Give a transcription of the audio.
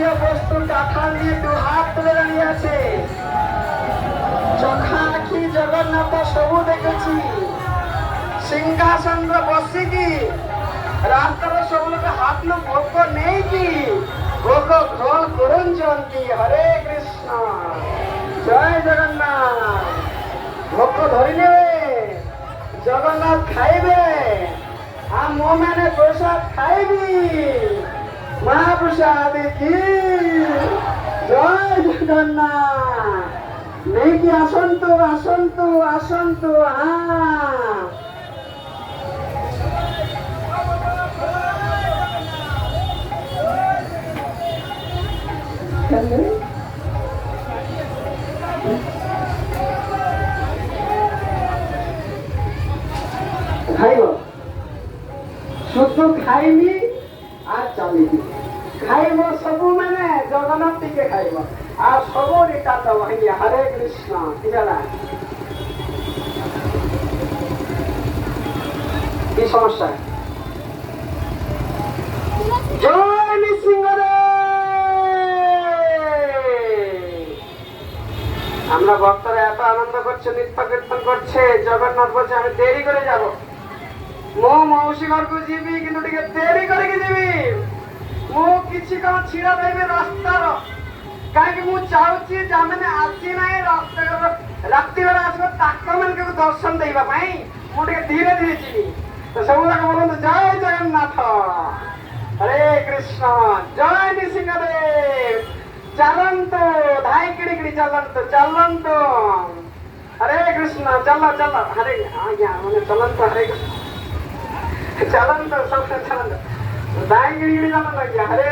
পূজনীয় বস্তু কাঁঠাল নিয়ে দু হাত তুলে দাঁড়িয়ে আছে। চোখা আঁখি জগন্নাথ সবু দেখেছি, সিংহাসন বসিকি রাস্তার সবু লোক হাতলু ভোগ নেই কি ভোগ গ্রহণ করুঞ্চন্তি। হরে কৃষ্ণ, জয় জগন্নাথ। ভোগ ধরি নেবে, জগন্নাথ খাইবে, আর মো মানে প্রসাদ খাইবি। মহাপ্রসাদ কি জয় জগন্নাথ। নেকি আসন্তু আসন্তু আসন্তু। খাইব শুধু খাইবি আর চালিবি। খাইব সবু মানে জগন্নাথ টিকে খাইব আর সবু রিটা তো ভাইয়া। হরে কৃষ্ণ। কি জানা কি সমস্যা? জয় নৃসিংহদেব। আমরা ভক্তরা এত আনন্দ করছে, নৃত্য কীর্তন করছে। জগন্নাথ বলছে আমি দেরি করে যাব, মো মৌসী ঘরକୁ ଯିବି କିନ୍ତୁ ଟିକେ ଦେରି କରିକି ଯିବି। ମୁଁ କିଛି କଣ ଛିଡ଼ା ରହିବି ରାସ୍ତାର, କାହିଁକି ମୁଁ ଚାହୁଁଛି ଯାମାନେ ଆସି ନାହିଁ ରାତି ବେଳା ଆସିବ ତାଙ୍କ ମାନଙ୍କୁ ଦର୍ଶନ ଦେବା ପାଇଁ ମୁଁ ଟିକେ ଧୀରେ ଧୀରେ ଯିବି। ତ ସବୁ ଯାକ ବୋଲନ୍ତୁ ଜୟ ଜଗନ୍ନାଥ। ହରେ କୃଷ୍ଣ, ଜୟ ନୃସିଂହଦେବ। ଚାଲନ୍ତୁ ଧାଇ କିଣି କିଣି ଚାଲନ୍ତୁ ଚାଲନ୍ତୁ। ହରେ କୃଷ୍ଣ, ଚାଲ ଚାଲ। ହରେ ଆଜ୍ଞା ମାନେ ଚାଲନ୍ତୁ। ହରେ କୃଷ୍ଣ ଚାଲନ୍ତୁ, ସବୁ ଚାଲନ୍ତୁ। ଧାଇ କିଣି କିଣି ଚାଲନ୍ତୁ ଆଜ୍ଞା। ହରେ